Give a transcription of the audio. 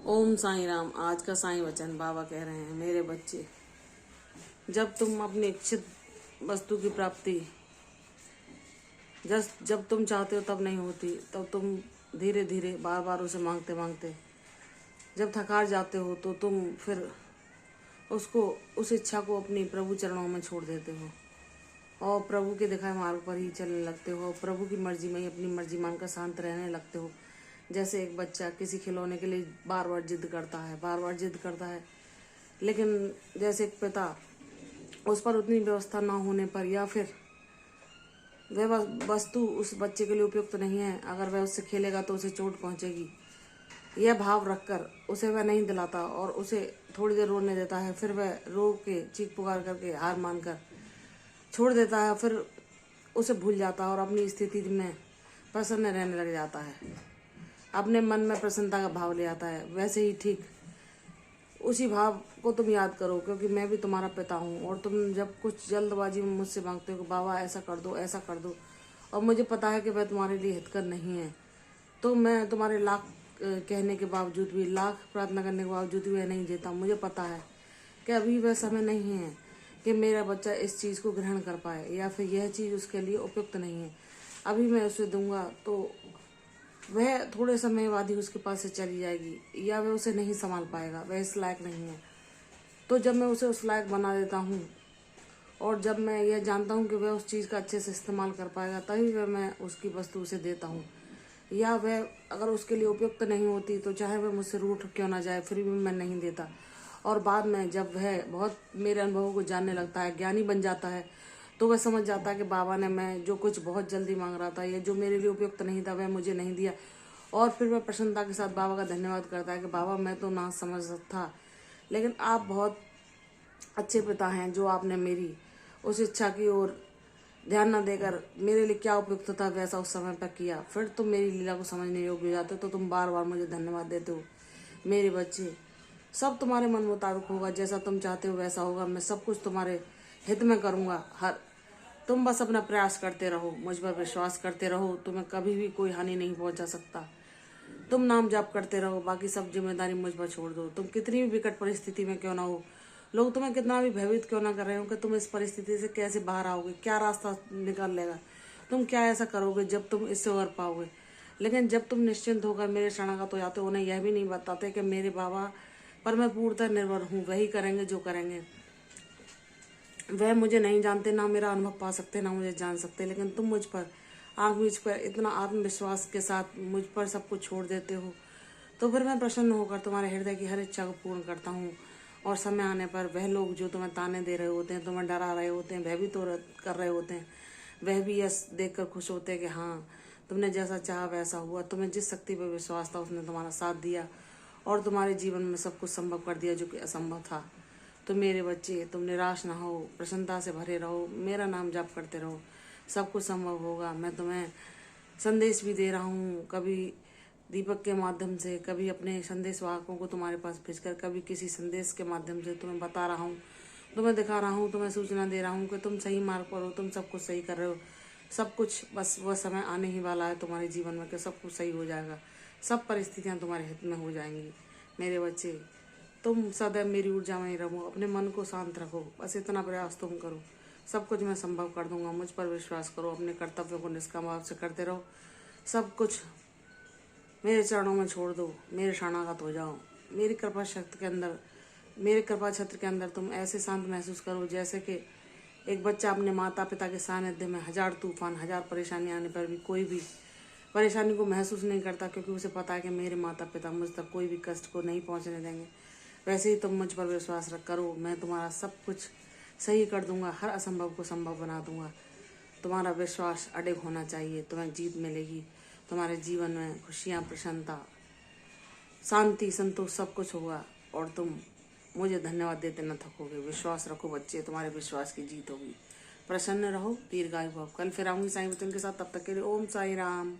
ओम साईं राम। आज का साईं वचन बाबा कह रहे हैं, मेरे बच्चे, जब तुम अपनी इच्छित वस्तु की प्राप्ति जब तुम चाहते हो तब नहीं होती, तब तुम धीरे धीरे बार बार उसे मांगते मांगते जब थकार जाते हो तो तुम फिर उस इच्छा को अपनी प्रभु चरणों में छोड़ देते हो और प्रभु के दिखाए मार्ग पर ही चलने लगते हो। प्रभु की मर्जी में ही अपनी मर्जी मानकर शांत रहने लगते हो। जैसे एक बच्चा किसी खिलौने के लिए बार बार जिद करता है, लेकिन जैसे एक पिता उस पर उतनी व्यवस्था ना होने पर या फिर वह वस्तु उस बच्चे के लिए उपयुक्त नहीं है, अगर वह उससे खेलेगा तो उसे चोट पहुंचेगी, यह भाव रखकर उसे वह नहीं दिलाता और उसे थोड़ी देर रोने देता है। फिर वह रो के चीख पुकार करके हार मानकर छोड़ देता है, फिर उसे भूल जाता है और अपनी स्थिति में प्रसन्न रहने लग जाता है, अपने मन में प्रसन्नता का भाव ले आता है। वैसे ही ठीक उसी भाव को तुम याद करो, क्योंकि मैं भी तुम्हारा पिता हूँ और तुम जब कुछ जल्दबाजी में मुझसे मांगते हो कि बाबा ऐसा कर दो, और मुझे पता है कि वह तुम्हारे लिए हितकर नहीं है, तो मैं तुम्हारे लाख कहने के बावजूद भी, लाख प्रार्थना करने के बावजूद भी वह नहीं देता। मुझे पता है कि अभी वह समय नहीं है कि मेरा बच्चा इस चीज़ को ग्रहण कर पाए या फिर यह चीज़ उसके लिए उपयुक्त नहीं है। अभी मैं उसे दूंगा तो वह थोड़े समय बाद ही उसके पास से चली जाएगी या वह उसे नहीं संभाल पाएगा, वह इस लायक नहीं है। तो जब मैं उसे उस लायक बना देता हूँ और जब मैं यह जानता हूँ कि वह उस चीज़ का अच्छे से इस्तेमाल कर पाएगा, तभी वह मैं उसकी वस्तु उसे देता हूँ। या वह अगर उसके लिए उपयुक्त नहीं होती तो चाहे वह मुझसे रूठ क्यों ना जाए, फिर भी मैं नहीं देता। और बाद में जब वह बहुत मेरे अनुभवों को जानने लगता है, ज्ञानी बन जाता है, तो वह समझ जाता है कि बाबा ने मैं जो कुछ बहुत जल्दी मांग रहा था या जो मेरे लिए उपयुक्त नहीं था वह मुझे नहीं दिया। और फिर वह प्रसन्नता के साथ बाबा का धन्यवाद करता है कि बाबा मैं तो ना समझ था, लेकिन आप बहुत अच्छे पिता हैं, जो आपने मेरी उस इच्छा की ओर ध्यान न देकर मेरे लिए क्या उपयुक्त था वैसा उस समय पर किया। फिर तुम मेरी लीला को समझने योग्य हो जाते हो, तो तुम बार बार मुझे धन्यवाद देते हो। मेरे बच्चे, सब तुम्हारे मन मुताबिक होगा, जैसा तुम चाहते हो वैसा होगा। मैं सब कुछ तुम्हारे हित में करूँगा। तुम बस अपना प्रयास करते रहो, मुझ पर विश्वास करते रहो, तुम्हें कभी भी कोई हानि नहीं पहुंचा सकता। तुम नाम जाप करते रहो, बाकी सब जिम्मेदारी मुझ पर छोड़ दो। तुम कितनी भी विकट परिस्थिति में क्यों ना हो, लोग तुम्हें कितना भी भयभीत क्यों ना कर रहे हो कि तुम इस परिस्थिति से कैसे बाहर आओगे, क्या रास्ता निकल लेगा, तुम क्या ऐसा करोगे जब तुम इससे उबर पाओगे। लेकिन जब तुम निश्चिंत होकर मेरे शरणागत हो जाते हो, उन्हें यह भी नहीं बताते कि मेरे बाबा पर मैं पूर्णतः निर्भर हूँ, वही करेंगे जो करेंगे। वह मुझे नहीं जानते, ना मेरा अनुभव पा सकते, ना मुझे जान सकते, लेकिन तुम मुझ पर आंख मीच पर इतना आत्मविश्वास के साथ मुझ पर सब कुछ छोड़ देते हो, तो फिर मैं प्रसन्न होकर तुम्हारे हृदय की हर इच्छा को पूर्ण करता हूँ। और समय आने पर वह लोग जो तुम्हें ताने दे रहे होते हैं, तुम्हें डरा रहे होते हैं, भयभीत कर रहे होते हैं, वह भी यह देखकर खुश होते हैं कि हाँ, तुमने जैसा चाहा वैसा हुआ। तुम्हें जिस शक्ति पर विश्वास था उसने तुम्हारा साथ दिया और तुम्हारे जीवन में सब कुछ संभव कर दिया जो कि असंभव था। तो मेरे बच्चे, तुम निराश ना हो, प्रसन्नता से भरे रहो, मेरा नाम जाप करते रहो, सब कुछ संभव होगा। मैं तुम्हें संदेश भी दे रहा हूँ, कभी दीपक के माध्यम से, कभी अपने संदेश वाहकों को तुम्हारे पास भेजकर, कभी किसी संदेश के माध्यम से तुम्हें बता रहा हूँ, तुम्हें दिखा रहा हूँ, तुम्हें सूचना दे रहा हूँ कि तुम सही मार्ग पर हो, तुम सब कुछ सही कर रहे हो। सब कुछ बस वह समय आने ही वाला है तुम्हारे जीवन में कि सब कुछ सही हो जाएगा, सब परिस्थितियाँ तुम्हारे हित में हो जाएंगी। मेरे बच्चे, तुम सदैव मेरी ऊर्जा में ही रहो, अपने मन को शांत रखो, बस इतना प्रयास तुम करो, सब कुछ मैं संभव कर दूंगा। मुझ पर विश्वास करो, अपने कर्तव्यों को निष्काम भाव से करते रहो, सब कुछ मेरे चरणों में छोड़ दो, मेरे शरणागत हो जाओ। मेरी कृपा शक्ति के अंदर, मेरे कृपा क्षेत्र के अंदर तुम ऐसे शांत महसूस करो जैसे कि एक बच्चा अपने माता पिता के सानिध्य में हजार तूफान, हजार परेशानी आने पर भी कोई भी परेशानी को महसूस नहीं करता, क्योंकि उसे पता है कि मेरे माता पिता मुझ तक कोई भी कष्ट को नहीं पहुंचने देंगे। वैसे ही तुम मुझ पर विश्वास रख करो, मैं तुम्हारा सब कुछ सही कर दूंगा, हर असंभव को संभव बना दूंगा। तुम्हारा विश्वास अडिग होना चाहिए, तुम्हें जीत मिलेगी, तुम्हारे जीवन में खुशियाँ, प्रसन्नता, शांति, संतोष सब कुछ होगा और तुम मुझे धन्यवाद देते न थकोगे। विश्वास रखो बच्चे, तुम्हारे विश्वास की जीत होगी। प्रसन्न रहो, दीर्घायु भव। कल फिर आऊंगी साईं वचन के साथ, तब तक के लिए ओम साई राम।